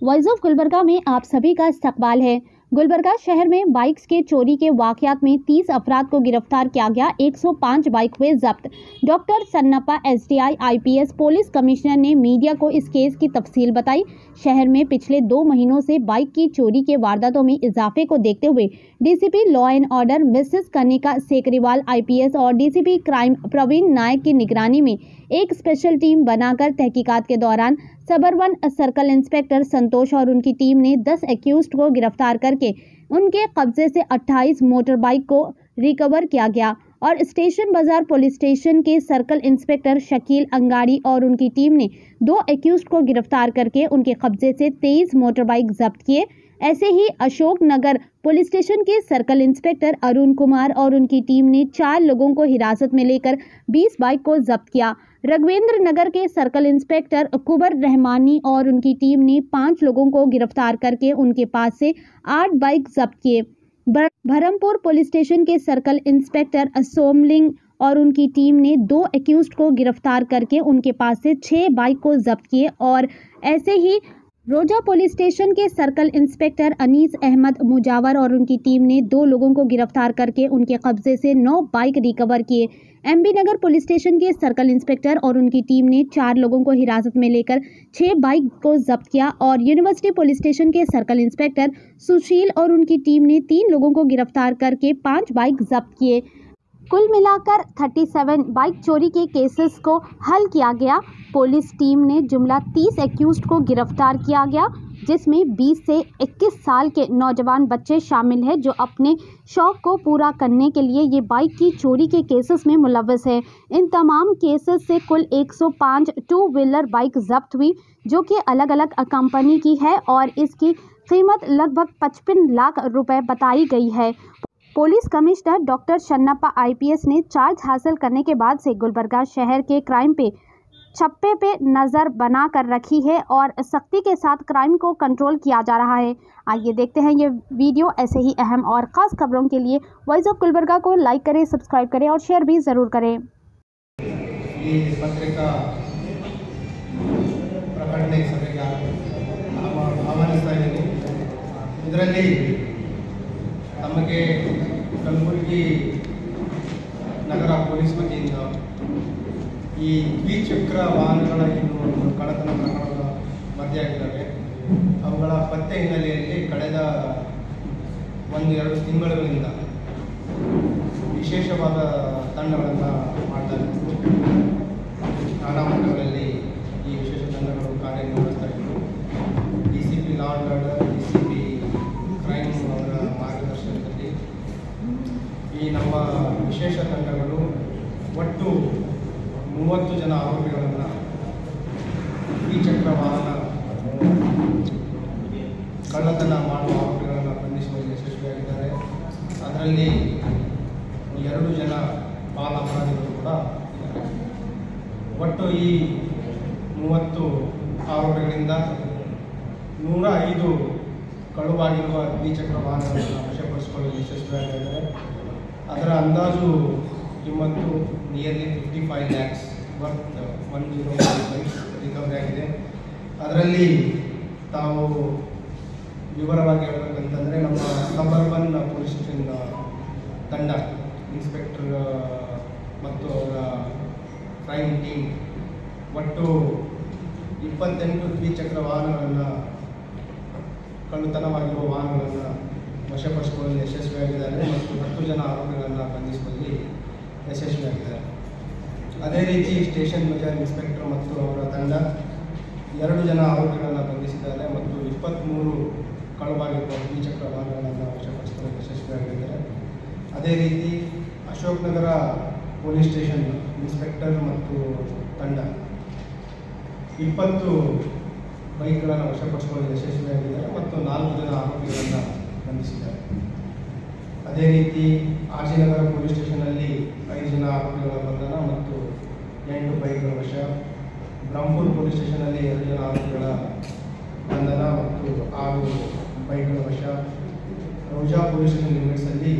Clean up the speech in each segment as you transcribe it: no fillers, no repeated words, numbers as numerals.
Voice of Gulbarga में आप सभी का इस्तकबाल है। गुलबर्गा शहर में बाइक्स के चोरी के वाकयात में 30 अफराद को गिरफ्तार किया गया। 105 बाइक हुए जब्त। Doctor Sannappa SDI IPS police commissioner ने मीडिया को इस केस की तफसील बताई। शहर में पिछले 2 महीनों से बाइक की चोरी के वारदातों में इजाफे को देखते हुए DCP law and order Mrs Kanika Sekriwal IPS और डीसीपी क्राइम प्रवीण नायक की निगरानी में एक स्पेशल टीम बनाकर तहकीकात के दौरान सबरवन सर्कल इंस्पेक्टर संतोष और उनकी टीम ने 10 एक्यूज्ड को गिरफ्तार करके उनके कब्जे से 28 मोटर बाइक को रिकवर किया गया और स्टेशन बाजार पुलिस स्टेशन के सर्कल इंस्पेक्टर शकील अंगाड़ी और उनकी टीम ने 2 एक्यूज्ड को गिरफ्तार करके उनके कब्जे से 23 मोटर बाइक जब्त किए। ऐसे ही अशोक नगर पुलिस स्टेशन के सर्कल इंस्पेक्टर अरुण कुमार और उनकी टीम ने 4 लोगों को हिरासत में लेकर 20 बाइक को जब्त किया। रघवेंद्र नगर के सर्कल इंस्पेक्टर कुबर रहमानी और उनकी टीम ने 5 लोगों को गिरफ्तार करके उनके पास से 8 बाइक जब्त किए। बरहमपुर पुलिस स्टेशन के सर्कल इंस्पेक्टर सोमलिंग और उनकी टीम ने 2 एक्यूज्ड को गिरफ्तार करके उनके पास से 6 बाइक को जब्त किए और ऐसे ही रोजा पुलिस स्टेशन के सर्कल इंस्पेक्टर अनीस अहमद मुजावर और उनकी टीम ने 2 लोगों को गिरफ्तार करके उनके कब्जे से 9 बाइक रिकवर किए। एमबी नगर पुलिस स्टेशन के सर्कल इंस्पेक्टर और उनकी टीम ने 4 लोगों को हिरासत में लेकर 6 बाइक को जब्त किया और यूनिवर्सिटी पुलिस स्टेशन के सर्कल इंस्पेक्टर सुशील और उनकी टीम ने 3 लोगों को गिरफ्तार करके 5 बाइक जब्त किए। कुल मिलाकर 37 बाइक चोरी के केसेस को हल किया गया। पुलिस टीम ने जुमला 30 एक्यूज्ड को गिरफ्तार किया गया, जिसमें 20 से 21 साल के नौजवान बच्चे शामिल हैं जो अपने शौक को पूरा करने के लिए ये बाइक की चोरी के केसेस में मुलव्वस है। इन तमाम केसेस से कुल 105 टू व्हीलर बाइक जब्त हुई, जो कि अलग अलग कंपनी की है और इसकी कीमत लगभग 55 लाख रुपए बताई गई है। पुलिस कमिश्नर डॉक्टर सन्नप्पा आईपीएस ने चार्ज हासिल करने के बाद से गुलबर्गा शहर के क्राइम पे छप्पे पे नज़र बना कर रखी है और सख्ती के साथ क्राइम को कंट्रोल किया जा रहा है। आइए देखते हैं ये वीडियो। ऐसे ही अहम और ख़ास खबरों के लिए वॉइस ऑफ गुलबर्गा को लाइक करें, सब्सक्राइब करें और शेयर भी ज़रूर करें। ये पत्रिका प्रकटने सभೆಗೆ ಆಹ್ವಾನಿಸ್ತಾ ಇದ್ದೀನಿ। ಇದರಲ್ಲಿ ತಮಗೆ ಕಲಬುರಗಿ ನಗರ ಪೊಲೀಸ್ ವತಿಯಿಂದ ಈ ದ್ವಿಚಕ್ರ ವಾಹನಗಳ ಏನು ಕಳ್ಳತನ ಪ್ರಕರಣದ ವರದಿಯಾಗಿದ್ದಾವೆ, ಅವುಗಳ ಪತ್ತೆ ಹಿನ್ನೆಲೆಯಲ್ಲಿ ಕಳೆದ 1-2 ತಿಂಗಳಿಂದ ವಿಶೇಷವಾದ ತಂಡಗಳನ್ನು ಮಾಡ್ತಾ ಇದ್ದು ನಾನಾ ಮಟ್ಟಗಳಲ್ಲಿ ಈ ವಿಶೇಷ ತಂಡಗಳು ಕಾರ್ಯನಿರ್ವಹಿಸ್ತಾ ಇದ್ದು DCP law and order, DCP crime ಅವರ ಮಾರ್ಗದರ್ಶನದಲ್ಲಿ ಈ ನಮ್ಮ ವಿಶೇಷ ತಂಡಗಳು ಒಟ್ಟು 30 ಜನ ಆರೋಪಿಗಳನ್ನು ದ್ವಿಚಕ್ರ ವಾಹನ ಕಳ್ಳತನ ಮಾಡುವ ಆರೋಪಿಗಳನ್ನು ಬಂಧಿಸುವಲ್ಲಿ ಯಶಸ್ವಿಯಾಗಿದ್ದಾರೆ। ಅದರಲ್ಲಿ 2 ಜನ ಬಾಲ ಅಪರಾಧಿಗಳು ಕೂಡ ಇದ್ದಾರೆ। ಒಟ್ಟು ಈ 30 ಆರೋಪಿಗಳಿಂದ 105 ಕಳುವಾಗಿರುವ ದ್ವಿಚಕ್ರ ವಾಹನಗಳನ್ನು ವಶಪಡಿಸಿಕೊಳ್ಳಲು ಯಶಸ್ವಿಯಾಗಿದ್ದಾರೆ। ಅದರ ಅಂದಾಜು ಕಿಮ್ಮತ್ತು nearly 55 lakhs worth 105 bikes recovery ಆಗಿದೆ। ಅದರಲ್ಲಿ ತಾವು ವಿವರವಾಗಿ ಹೇಳಬೇಕಂತಂದರೆ ನಮ್ಮ ಸಬರ್ಬನ್ ಪೊಲೀಸ್ ಸ್ಟೇಷನ್ ತಂಡ ಇನ್ಸ್ಪೆಕ್ಟರ್ ಮತ್ತು ಅವರ ಕ್ರೈಮ್ ಟೀಮ್ ಒಟ್ಟು 28 ದ್ವಿಚಕ್ರ ವಾಹನಗಳನ್ನು ಕಳ್ಳತನವಾಗಿರುವ ವಾಹನಗಳನ್ನು ವಶಪಡಿಸಿಕೊಳ್ಳಲು ಯಶಸ್ವಿಯಾಗಿದ್ದಾರೆ ಮತ್ತು 10 ಜನ ಆರೋಪಿಗಳನ್ನು ಬಂಧಿಸುವಲ್ಲಿ ಯಶಸ್ವಿಯಾಗಿದ್ದಾರೆ। ಅದೇ ರೀತಿ ಸ್ಟೇಷನ್ ಬಜಾರ್ ಇನ್ಸ್ಪೆಕ್ಟರ್ ಮತ್ತು ಅವರ ತಂಡ 2 ಜನ ಆರೋಪಿಗಳನ್ನು ಬಂಧಿಸಿದ್ದಾರೆ ಮತ್ತು 23 ಕಳುವಾಗಿರುವ ದ್ವಿಚಕ್ರ ವಾಹನಗಳನ್ನು ವಶಪಡಿಸಿಕೊಳ್ಳಲು ಯಶಸ್ವಿಯಾಗಿದ್ದಾರೆ। ಅದೇ ರೀತಿ Ashok Nagar police station inspector ಮತ್ತು ತಂಡ 20 ಬೈಕ್ಗಳನ್ನು ವಶಪಡಿಸಿಕೊಳ್ಳಲು ಯಶಸ್ವಿಯಾಗಿದ್ದಾರೆ ಮತ್ತು 4 ಜನ ಆರೋಪಿಗಳನ್ನು ಬಂಧಿಸಿದ್ದಾರೆ। ಅದೇ ರೀತಿ ಆರ್ ಸಿ ನಗರ ಪೊಲೀಸ್ ಸ್ಟೇಷನ್ನಲ್ಲಿ 5 ಜನ ಆರೋಪಿಗಳ ಬಂಧನ ಮತ್ತು 8 ಬೈಕ್ಗಳ ವಶ, ಬ್ರಹ್ಮಪುರ ಪೊಲೀಸ್ ಸ್ಟೇಷನ್ನಲ್ಲಿ 2 ಜನ ಆರೋಪಿಗಳ ಬಂಧನ ಮತ್ತು 6 ಬೈಕ್ಗಳ ವಶ, ರೋಜಾ ಪೊಲೀಸ್ ಸ್ಟೇಷನ್ ಲಿಮಿಟ್ಸಲ್ಲಿ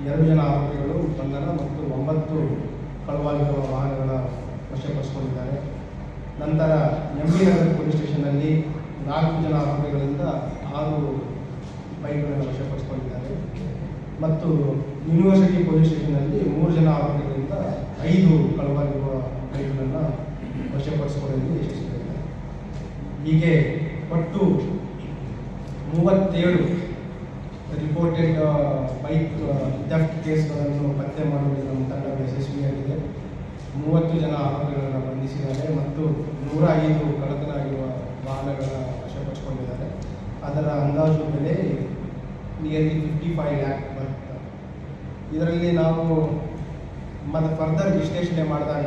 2 ಜನ ಆರೋಪಿಗಳು ಬಂಧನ ಮತ್ತು 9 ಕಳುವಾಗಿರುವ ವಾಹನಗಳ ವಶಪಡಿಸಿಕೊಂಡಿದ್ದಾರೆ। ನಂತರ ಎಂಬಿ ನಗರ ಪೊಲೀಸ್ ಸ್ಟೇಷನ್ನಲ್ಲಿ 4 ಜನ ಆರೋಪಿಗಳಿಂದ 6 ಬೈಕ್ಗಳನ್ನು ವಶಪಡಿಸಿಕೊಂಡಿದ್ದಾರೆ ಮತ್ತು ಯೂನಿವರ್ಸಿಟಿ ಪೊಲೀಸ್ ಸ್ಟೇಷನ್ನಲ್ಲಿ 3 ಜನ ಆರೋಪಿಗಳಿಂದ 5 ಕಳವಾಗಿರುವ ಬೈಕ್ಗಳನ್ನು ವಶಪಡಿಸಿಕೊಳ್ಳಲು ಯಶಸ್ವಿಯಾಗಿದೆ. ಹೀಗೆ ಒಟ್ಟು 37 ರಿಪೋರ್ಟೆಡ್ ಬೈಕ್ ಥೆಫ್ಟ್ ಕೇಸ್ಗಳನ್ನು ಪತ್ತೆ ಮಾಡುವಲ್ಲಿ ನಮ್ಮ ತಂಡ ಯಶಸ್ವಿಯಾಗಿದೆ. 30 ಜನ ಆರೋಪಿಗಳನ್ನು ಬಂಧಿಸಿದ್ದಾರೆ ಮತ್ತು 105 ಕಳ್ಳತನ ಆಗಿರುವ ವಾಹನಗಳ ವಶಪಡಿಸಿಕೊಂಡಿದ್ದಾರೆ. ಅದರ ಅಂದಾಜು ಬೆಲೆ ನಿಯರ್ಲಿ 55 ಲ್ಯಾಕ್ ಬರುತ್ತೆ. ಇದರಲ್ಲಿ ನಾವು ಫರ್ದರ್ ವಿಶ್ಲೇಷಣೆ ಮಾಡಿದಾಗ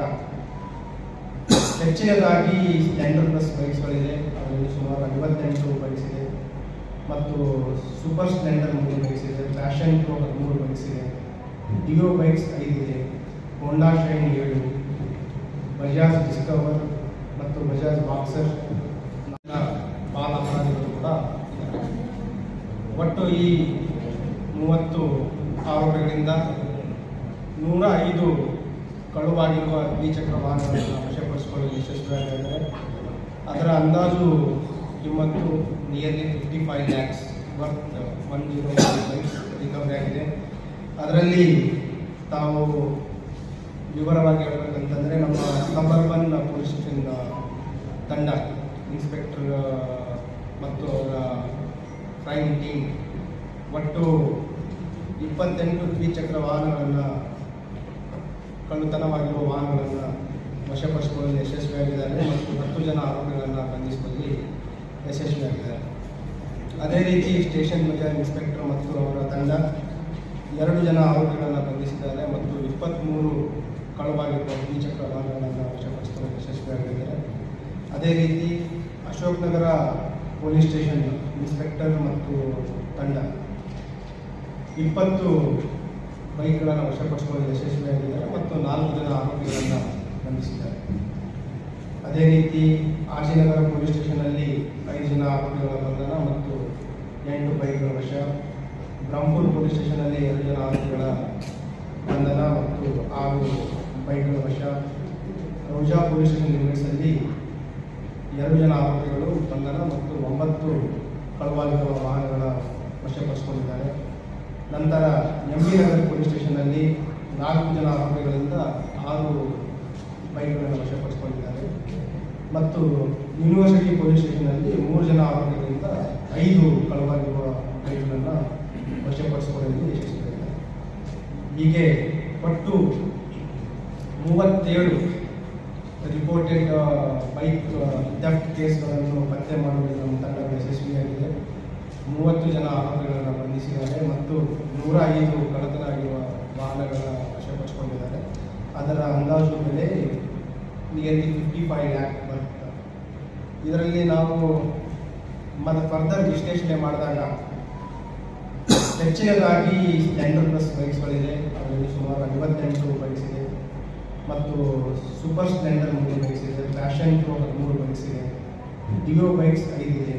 ಹೆಚ್ಚಿನದಾಗಿ ಸ್ಪ್ಲೆಂಡರ್ ಪ್ಲಸ್ ಬೈಕ್ಸ್ಗಳಿದೆ. ಅದರಲ್ಲಿ ಸುಮಾರು 58 ಬೈಕ್ಸ್ ಇದೆ ಮತ್ತು ಸೂಪರ್ ಸ್ಪ್ಲೆಂಡರ್ 3 ಬೈಕ್ಸ್ ಇದೆ, ಫ್ಯಾಷನ್ ಪ್ರೋ 3 ಬೈಕ್ಸ್ ಇದೆ, ಡಿಯೋ ಬೈಕ್ಸ್ 5 ಇದೆ, ಹೋಂಡಾ ಶೈನ್ 7, ಬಜಾಜ್ ಡಿಸ್ಕವರ್ ಮತ್ತು ಬಜಾಜ್ ಬಾಕ್ಸರ್ ಬಾಲ ಅಪರಾಧಿಗಳು ಕೂಡ ಇದ್ದಾರೆ. ಒಟ್ಟು ಈ 30 ಆರೋಪಿಗಳಿಂದ 105 ಕಳುವಾಗಿರುವ ದ್ವಿಚಕ್ರ ವಾಹನಗಳನ್ನು ವಶಪಡಿಸಿಕೊಳ್ಳಲು ಯಶಸ್ವಿಯಾಗಿದ್ದಾರೆ. ಅದರ ಅಂದಾಜು ಕಿಮ್ಮತ್ತು nearly 55 lakhs worth 105 bikes recovery ಆಗಿದೆ. ಅದರಲ್ಲಿ ತಾವು ವಿವರವಾಗಿ ಹೇಳಬೇಕಂತಂದರೆ ನಮ್ಮ ಸಬರ್ಬನ್ ಪೊಲೀಸ್ ಸ್ಟೇಷನ್ ತಂಡ ಇನ್ಸ್ಪೆಕ್ಟರ್ ಮತ್ತು ಅವರ ಕ್ರೈಮ್ ಟೀಮ್ ಒಟ್ಟು 28 ದ್ವಿಚಕ್ರ ವಾಹನಗಳನ್ನು ಕಳ್ಳತನವಾಗಿರುವ ವಾಹನಗಳನ್ನು ವಶಪಡಿಸಿಕೊಳ್ಳಲು ಯಶಸ್ವಿಯಾಗಿದ್ದಾರೆ ಮತ್ತು 10 ಜನ ಆರೋಪಿಗಳನ್ನು ಬಂಧಿಸುವಲ್ಲಿ ಯಶಸ್ವಿಯಾಗಿದ್ದಾರೆ. ಅದೇ ರೀತಿ ಸ್ಟೇಷನ್ ಬಜಾರ್ ಇನ್ಸ್ಪೆಕ್ಟರ್ ಮತ್ತು ಅವರ ತಂಡ 2 ಜನ ಆರೋಪಿಗಳನ್ನು ಬಂಧಿಸಿದ್ದಾರೆ ಮತ್ತು 23 ಕಳವಾಗಿರುವ ದ್ವಿಚಕ್ರ ವಾಹನಗಳನ್ನು ವಶಪಡಿಸಿಕೊಳ್ಳಲು ಯಶಸ್ವಿಯಾಗಿದ್ದಾರೆ. ಅದೇ ರೀತಿ Ashok Nagar police station inspector ಮತ್ತು ತಂಡ 20 ಬೈಕ್ಗಳನ್ನು ವಶಪಡಿಸಿಕೊಳ್ಳಲು ಯಶಸ್ವಿಯಾಗಿದ್ದಾರೆ ಮತ್ತು 4 ಜನ ಆರೋಪಿಗಳನ್ನು ಬಂಧಿಸಿದ್ದಾರೆ. ಅದೇ ರೀತಿ ಆರ್ಜಿನಗರ ಪೊಲೀಸ್ ಸ್ಟೇಷನ್ನಲ್ಲಿ 5 ಜನ ಆರೋಪಿಗಳ ಬಂಧನ ಮತ್ತು 8 ಬೈಕ್ಗಳ ವಶ, ಬ್ರಹ್ಮಪುರ ಪೊಲೀಸ್ ಸ್ಟೇಷನ್ನಲ್ಲಿ 2 ಜನ ಆರೋಪಿಗಳ ಬಂಧನ ಮತ್ತು 6 ಬೈಕ್ಗಳ ವಶ, ರೌಜಾ ಪೊಲೀಸ್ ಸ್ಟೇಷನ್ ಲಿಮಿಟ್ಸಲ್ಲಿ 2 ಜನ ಆರೋಪಿಗಳು ಬಂಧನ ಮತ್ತು 9 ಕಳವಾಗಿರುವ ವಾಹನಗಳ ವಶಪಡಿಸಿಕೊಂಡಿದ್ದಾರೆ. ನಂತರ ಎಂಬಿ ನಗರ ಪೊಲೀಸ್ ಸ್ಟೇಷನ್ನಲ್ಲಿ 4 ಜನ ಆರೋಪಿಗಳಿಂದ 6 ಬೈಕ್ಗಳನ್ನು ವಶಪಡಿಸಿಕೊಂಡಿದ್ದಾರೆ ಮತ್ತು ಯೂನಿವರ್ಸಿಟಿ ಪೊಲೀಸ್ ಸ್ಟೇಷನ್ನಲ್ಲಿ 3 ಜನ ಆರೋಪಿಗಳಿಂದ 5 ಕಳವಾಗಿರುವ ಬೈಕ್ಗಳನ್ನು ವಶಪಡಿಸಿಕೊಳ್ಳಲು ಯಶಸ್ವಿಯಾಗಿದೆ. ಹೀಗೆ ಒಟ್ಟು 37 ರಿಪೋರ್ಟೆಡ್ ಬೈಕ್ ಥೆಫ್ಟ್ ಕೇಸ್ಗಳನ್ನು ಪತ್ತೆ ಮಾಡುವಲ್ಲಿ ನಮ್ಮ ತಂಡ ಯಶಸ್ವಿಯಾಗಿದೆ. 30 ಜನ ಆರೋಪಿಗಳನ್ನು ಬಂಧಿಸಿದ್ದಾರೆ ಮತ್ತು 105 ಕಳ್ಳತನ ಆಗಿರುವ ವಾಹನಗಳ ವಶಪಡಿಸಿಕೊಂಡಿದ್ದಾರೆ. ಅದರ ಅಂದಾಜು ಬೆಲೆ ನಿಯರ್ಲಿ 55 ಲ್ಯಾಕ್ ಬರುತ್ತೆ. ಇದರಲ್ಲಿ ನಾವು ಫರ್ದರ್ ವಿಶ್ಲೇಷಣೆ ಮಾಡಿದಾಗ ಹೆಚ್ಚಿನದಾಗಿ ಸ್ಪ್ಲೆಂಡರ್ ಪ್ಲಸ್ ಬೈಕ್ಸ್ಗಳಿದೆ. ಅದರಲ್ಲಿ ಸುಮಾರು 58 ಬೈಕ್ಸ್ ಇದೆ ಮತ್ತು ಸೂಪರ್ ಸ್ಪ್ಲೆಂಡರ್ 3 ಬೈಕ್ಸ್ ಇದೆ, ಫ್ಯಾಷನ್ ಪ್ರೋ 3 ಬೈಕ್ಸ್ ಇದೆ, ಡಿಯೋ ಬೈಕ್ಸ್ 5 ಇದೆ,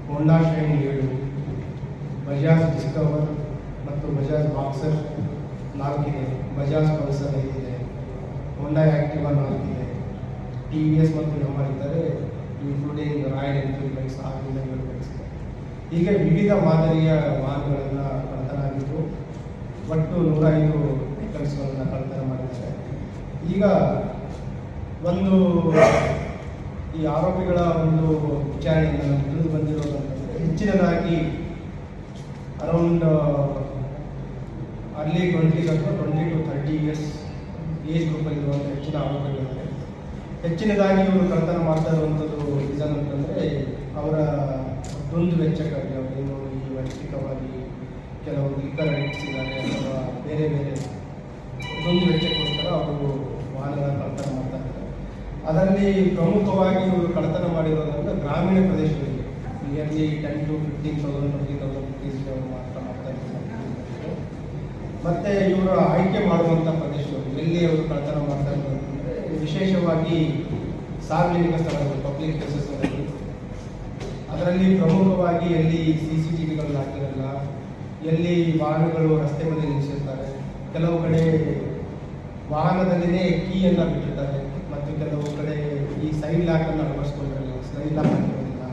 ಹೋಂಡಾ ಶೈನ್ 7, ಬಜಾಜ್ ಡಿಸ್ಕವರ್ ಮತ್ತು ಬಜಾಜ್ ಬಾಕ್ಸರ್ 4 ಇದೆ, ಬಜಾಜ್ ಪಲ್ಸರ್ 5 ಇದೆ, ಹೋಂಡಾ ಆಕ್ಟಿವಾ 4 ಇದೆ, TVS ಮತ್ತು ಯಮಹಾ ಇದ್ದಾರೆ, including royal Enfield bikes 6 bikes ಇದೆ. ಹೀಗೆ ವಿವಿಧ ಮಾದರಿಯ ವಾಹನಗಳನ್ನು ಕಳ್ಳತನ ಆಗಿದ್ದು ಒಟ್ಟು 105 ವೆಹಿಕಲ್ಸ್ಗಳನ್ನು ಕಳ್ಳತನ ಮಾಡಿದ್ದಾರೆ. ಈಗ ಈ ಆರೋಪಿಗಳ ಒಂದು ವಿಚಾರಣೆಯಿಂದ ನಮಗೆ ತಿಳಿದು ಬಂದಿರೋದಂತಂದರೆ ಹೆಚ್ಚಿನದಾಗಿ ಅರೌಂಡ್ ಅರ್ಲಿ 20s ಅಥವಾ 20 to 30 ಇಯರ್ಸ್ ಏಜ್ ಗ್ರೂಪಲ್ಲಿರುವಂಥ ಹೆಚ್ಚಿನ ಆರೋಪಿಗಳಿದ್ದಾರೆ. ಹೆಚ್ಚಿನದಾಗಿ ಇವರು ಕಳ್ಳತನ ಮಾಡ್ತಾ ಇರುವಂಥದ್ದು ರೀಸನ್ ಅಂತಂದರೆ ಅವರ ದುಂದು ವೆಚ್ಚಕ್ಕಾಗಿ ಅವರೇನು ಈ ವೈಯಕ್ತಿಕವಾಗಿ ಕೆಲವು ಲಿಕ್ಕರ್ ಅಡಿಕ್ಟ್ಸ್ ಇದ್ದಾರೆ ಅಥವಾ ಬೇರೆ ಬೇರೆ ದುಂದು ವೆಚ್ಚಕ್ಕೋಸ್ಕರ ಅವರು ವಾಹನಗಳ ಕಳ್ಳತನ ಮಾಡ್ತಾ ಇದ್ದಾರೆ. ಅದರಲ್ಲಿ ಪ್ರಮುಖವಾಗಿ ಇವರು ಕಳ್ಳತನ ಮಾಡಿರೋದ್ರಿಂದ ಗ್ರಾಮೀಣ ಪ್ರದೇಶಗಳಿಗೆ ನಿಯರ್ಲಿ 10 to 15,000 20,000 rupees ಅವರು ಮಾತ್ರ ಮಾಡ್ತಾ ಇದ್ದಾರೆ. ಮತ್ತು ಇವರು ಆಯ್ಕೆ ಮಾಡುವಂಥ ಪ್ರದೇಶಗಳು ಎಲ್ಲಿ ಅವರು ಕಳ್ಳತನ ಮಾಡ್ತಾ ಇದ್ದಾರೆ ಅಂತಂದರೆ ವಿಶೇಷವಾಗಿ ಸಾರ್ವಜನಿಕ ಸ್ಥಳಗಳು, ಪಬ್ಲಿಕ್ ಪ್ಲೇಸಸ್ಗಳಲ್ಲಿ. ಅದರಲ್ಲಿ ಪ್ರಮುಖವಾಗಿ ಎಲ್ಲಿ CCTVಗಳು ಹಾಕಿರಲ್ಲ, ಎಲ್ಲಿ ವಾಹನಗಳು ರಸ್ತೆ ಬದಿ ನಿಲ್ಲಿಸಿರ್ತಾರೆ, ಕೆಲವು ಕಡೆ ವಾಹನದಲ್ಲಿನೇ ಕೀಯನ್ನು ಬಿಟ್ಟಿರ್ತಾರೆ ಮತ್ತು ಕೆಲವು ಕಡೆ ಈ ಸೈಡ್ ಲಾಕನ್ನು ಅಳವಡಿಸ್ಕೊಂಡಿರಲ್ಲ, ಸ್ಲೈಡ್ ಲಾಕ್ ಹಾಕಿರೋದಿಲ್ಲ.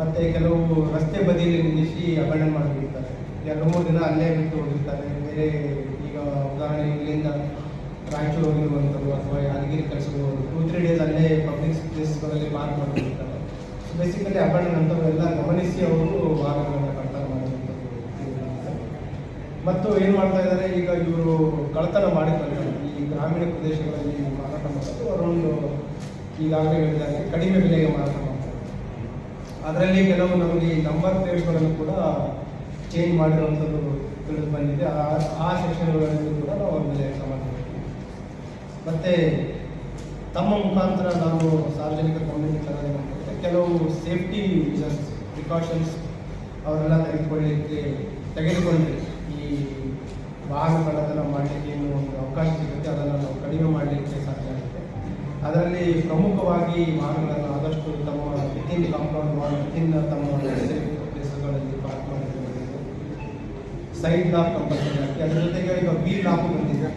ಮತ್ತು ಕೆಲವು ರಸ್ತೆ ಬದಿಯಲ್ಲಿ ನಿಲ್ಲಿಸಿ ಅಬಂಡನ್ ಮಾಡಿಬಿಡ್ತಾರೆ. 2-3 ದಿನ ಅಲ್ಲೇ ಬಿಟ್ಟು ಹೋಗಿರ್ತಾರೆ. ಬೇರೆ ಈಗ ಉದಾಹರಣೆಗೆ ಇಲ್ಲಿಂದ ರಾಯಚೂರು ಹೋಗಿರುವಂಥದ್ದು ಅಥವಾ ಯಾದಗಿರಿ ಕಳಿಸೋದು 2-3 ಡೇಸ್ ಅಲ್ಲೇ ಪಬ್ಲಿಕ್ ಪ್ಲೇಸ್ಗಳಲ್ಲಿ ಪಾರ್ಕ್ ಮಾಡಿಬಿಡ್ತಾರೆ. ಸೊ ಬೇಸಿಕಲಿ ಅಬಂಡನ್ ಅಂಥವೆಲ್ಲ ಗಮನಿಸಿ ಅವರು ವಾಹನಗಳನ್ನು ಕಳ್ತನ ಮಾಡುವಂಥದ್ದು. ಮತ್ತು ಏನು ಮಾಡ್ತಾ ಇದ್ದಾರೆ, ಈಗ ಇವರು ಕಳ್ತನ ಮಾಡಿದ್ದಾರೆ ಈ ಗ್ರಾಮೀಣ ಪ್ರದೇಶಗಳಲ್ಲಿ ಮಾರಾಟ ಮಾಡೋದು ಅವರೊಂದು ಈಗಾಗಲೇ ಹೇಳಿದಾಗ ಕಡಿಮೆ ಬೆಲೆಗೆ ಮಾರಾಟ ಮಾಡ್ತಾರೆ. ಅದರಲ್ಲಿ ಕೆಲವು ನಮಗೆ ನಂಬರ್ ಪ್ಲೇಟ್ಸ್ಗಳನ್ನು ಕೂಡ ಚೇಂಜ್ ಮಾಡಿರುವಂಥದ್ದು ತಿಳಿದು ಬಂದಿದೆ. ಆ ಸೆಕ್ಷನ್ಗಳಲ್ಲಿ ಕೂಡ ನಾವು ಅವ್ರ ಮೇಲೆ ಕ್ರಮ ತಗೊಳ್ತೀವಿ. ಮತ್ತು ತಮ್ಮ ಮುಖಾಂತರ ನಾವು ಸಾರ್ವಜನಿಕ ಕಮ್ಯುನಿಟಿ ತರಬೇತಿ ಕೆಲವು ಸೇಫ್ಟಿ ಮೆಜರ್ಸ್ ಪ್ರಿಕಾಷನ್ಸ್ ಅವರೆಲ್ಲ ತೆಗೆದುಕೊಂಡ್ರೆ ಈ ವಾಹನ ಕಳ್ಳತನ ಮಾಡಲಿಕ್ಕೆ ಏನು ಒಂದು ಅವಕಾಶ ಸಿಗುತ್ತೆ ಅದನ್ನು ನಾವು ಕಡಿಮೆ ಮಾಡಲಿಕ್ಕೆ ಸಾಧ್ಯ ಆಗುತ್ತೆ. ಅದರಲ್ಲಿ ಪ್ರಮುಖವಾಗಿ ವಾಹನಗಳನ್ನು ಆದಷ್ಟು ತಮ್ಮ ವಿತಿನ್ ಕಾಂಪೌಂಡ್ ವಾಲ್ ವಿತಿನ್ ತಮ್ಮ ಪ್ಲೇಸ್ಗಳಲ್ಲಿ ಪಾರ್ಕ್ ಮಾಡಿಕೊಳ್ಳಬೇಕು. ಸೈಡ್ ಲಾಕ್ ಕಂಪಲ್ಸರಿ ಆಗಿ, ಅದರ ಜೊತೆಗೆ ಈಗ ವೀಲ್ ಲಾಕ್ ಬಂದಿದೆ,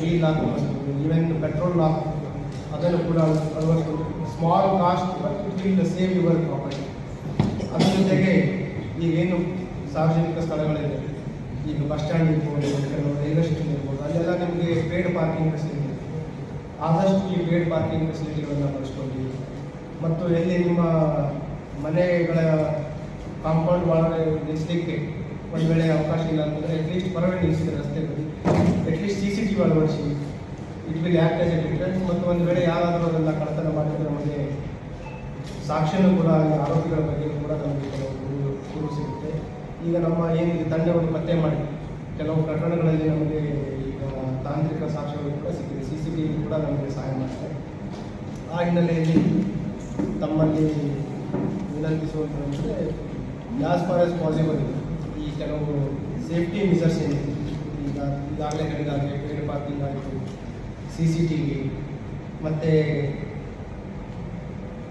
ವೀಲ್ ಲಾಕ್ ಬಳಸ್ಬೋದು. ಈವನ್ ಪೆಟ್ರೋಲ್ ಲಾಕ್ ಅದನ್ನು ಕೂಡ ಅಳವಡಿಸ್ಬೋದು. Small cost but it will save your property. ಅದರ ಜೊತೆಗೆ ಈಗೇನು ಸಾರ್ವಜನಿಕ ಸ್ಥಳಗಳಿದೆ, ಈಗ ಬಸ್ ಸ್ಟ್ಯಾಂಡ್ ಇರ್ಬೋದು, ಕೆಲವು ರೈಲ್ವೆ ಸ್ಟೇಷನ್ ಇರ್ಬೋದು, ಅಲ್ಲೆಲ್ಲ ನಿಮಗೆ ಪೇಯ್ಡ್ ಪಾರ್ಕಿಂಗ್ ಫೆಸಿಲಿಟಿ, ಆದಷ್ಟು ಈ ಪೇಯ್ಡ್ ಪಾರ್ಕಿಂಗ್ ಫೆಸಿಲಿಟಿಗಳನ್ನು ಬಳಸ್ಕೊಳ್ಳಿ. ಮತ್ತು ಎಲ್ಲಿ ನಿಮ್ಮ ಮನೆಗಳ ಕಾಂಪೌಂಡ್ ಒಳಗಡೆ ನಿಲ್ಲಿಸಲಿಕ್ಕೆ ಒಂದು ವೇಳೆ ಅವಕಾಶ ಇಲ್ಲ ಅಂತಂದರೆ ಅಟ್ಲೀಸ್ಟ್ ಹೊರಗಡೆ ನಿಲ್ಲಿಸಿದ್ರೆ ರಸ್ತೆ ಬದಿ ಅಟ್ಲೀಸ್ಟ್ CCTV ಅಳವಡಿಸಿ. It will act as A difference. ಮತ್ತು ಒಂದು ವೇಳೆ ಯಾರಾದರೂ ಅದನ್ನು ಕಳ್ಳತನ ಮಾಡಿದರೆ ನಮಗೆ ಸಾಕ್ಷ್ಯನೂ ಕೂಡ ಆರೋಪಿಗಳ ಬಗ್ಗೆ ಕೂಡ ನಮಗೆ ಕೆಲವು ದೂರು ಸಿಗುತ್ತೆ. ಈಗ ನಮ್ಮ ಏನಿದೆ ತಂಡವನ್ನು ಪತ್ತೆ ಮಾಡಿ ಕೆಲವು ಪ್ರಕರಣಗಳಲ್ಲಿ ನಮಗೆ ಈಗ ತಾಂತ್ರಿಕ ಸಾಕ್ಷ್ಯಗಳು ಕೂಡ ಸಿಕ್ಕಿದೆ. CCTV ಕೂಡ ನಮಗೆ ಸಹಾಯ ಮಾಡ್ತಾರೆ. ಆ ಹಿನ್ನೆಲೆಯಲ್ಲಿ ತಮ್ಮಲ್ಲಿ ವಿನಂತಿಸುವಂತಂದರೆ ಆಸ್ ಫಾರ್ ಆಸ್ ಪಾಸಿಬಲ್ ಈ ಕೆಲವು ಸೇಫ್ಟಿ ಮೆಜರ್ಸ್ ಏನಿದೆ, ಈಗಾಗಲೇ ಹೇಳಿದಾಗೆ ಪೇಯ್ಡ್ ಪಾರ್ಕಿಂಗ್ ಆಯಿತು, CCTV ಮತ್ತು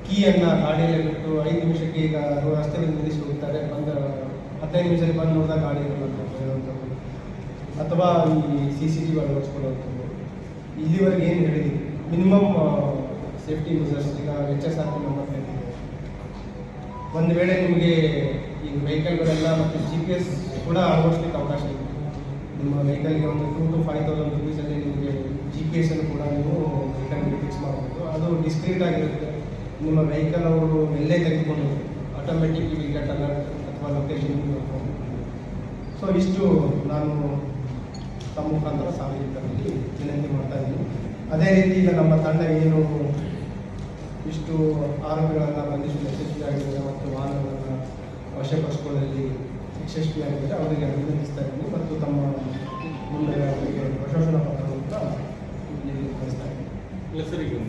ಕೀಯನ್ನು ಗಾಡಿಯಲ್ಲಿ ಬಿಟ್ಟು 5 ನಿಮಿಷಕ್ಕೆ ಈಗ ರಸ್ತೆಯಲ್ಲಿ ನಿಲ್ಲಿಸಿ ಹೋಗ್ತಾರೆ, 15 ನಿಮಿಷದಲ್ಲಿ ಬಂದು ನೋಡಿದಾಗ ಗಾಡಿ ಇರುವಂಥದ್ದು, ಅಥವಾ ಈ CCTV ಅಳವಡಿಸ್ಕೊಳ್ಳುವಂಥದ್ದು. ಇಲ್ಲಿವರೆಗೆ ಏನು ಹೇಳಿದ್ವಿ ಮಿನಿಮಮ್ ಸೇಫ್ಟಿ ಮೆಜರ್ಸ್ ಈಗ HSRP ನಂಬರ್ ಹೇಳಿದೆ. ಒಂದು ವೇಳೆ ನಿಮಗೆ ಈ ವೆಹಿಕಲ್ಗಳೆಲ್ಲ ಮತ್ತು GPS ಕೂಡ ಅಳವಡಿಸ್ಲಿಕ್ಕೆ ಅವಕಾಶ ಇದೆ. ನಿಮ್ಮ ವೆಹಿಕಲ್ಗೆ ಒಂದು 2,000 to 5,000 ರುಪೀಸಲ್ಲಿ ನಿಮಗೆ GPS ಅನ್ನು ಕೂಡ ನೀವು ವೆಹಿಕಲ್ಗೆ ಫಿಕ್ಸ್ ಮಾಡಬಹುದು. ಅದು ಡಿಸ್ಕ್ರೀಟ್ ಆಗಿರುತ್ತೆ. ನಿಮ್ಮ ವೆಹಿಕಲ್ ಅವರು ಎಲ್ಲೇ ತೆಗೆದುಕೊಂಡು ಆಟೋಮೆಟಿಕ್ಲಿ ವಿಲ್ ಗೆಟ್ ಅಲರ್ಟ್ ಅಥವಾ ಲೊಕೇಶನ್. ಸೊ ಇಷ್ಟು ನಾನು ತಮ್ಮ ಮುಖಾಂತರ ಸಾರ್ವಜನಿಕರಲ್ಲಿ ವಿನಂತಿ ಮಾಡ್ತಾ ಇದ್ದೀನಿ. ಅದೇ ರೀತಿ ಈಗ ನಮ್ಮ ತಂಡ ಏನು ಇಷ್ಟು ಆರೋಪಿಗಳನ್ನು ಬಂಧಿಸಲು ಯಶಸ್ವಿಯಾಗಿದ್ದಾರೆ ಮತ್ತು ವಾಹನಗಳನ್ನು ವಶಪಡಿಸಿಕೊಳ್ಳಲು ಯಶಸ್ವಿಯಾಗಿದ್ದಾರೆ ಅವರಿಗೆ ಅಭಿನಂದಿಸ್ತಾ ಇದ್ದೀನಿ. ಮತ್ತು ತಮ್ಮ ಮುಂದೆ ಅವರಿಗೆ ಪ್ರಶಂಸನಾ ಪತ್ರವನ್ನು ಕೂಡ ಇಲ್ಲಿ ಕಳಿಸ್ತಾ ಇದ್ದೀನಿ.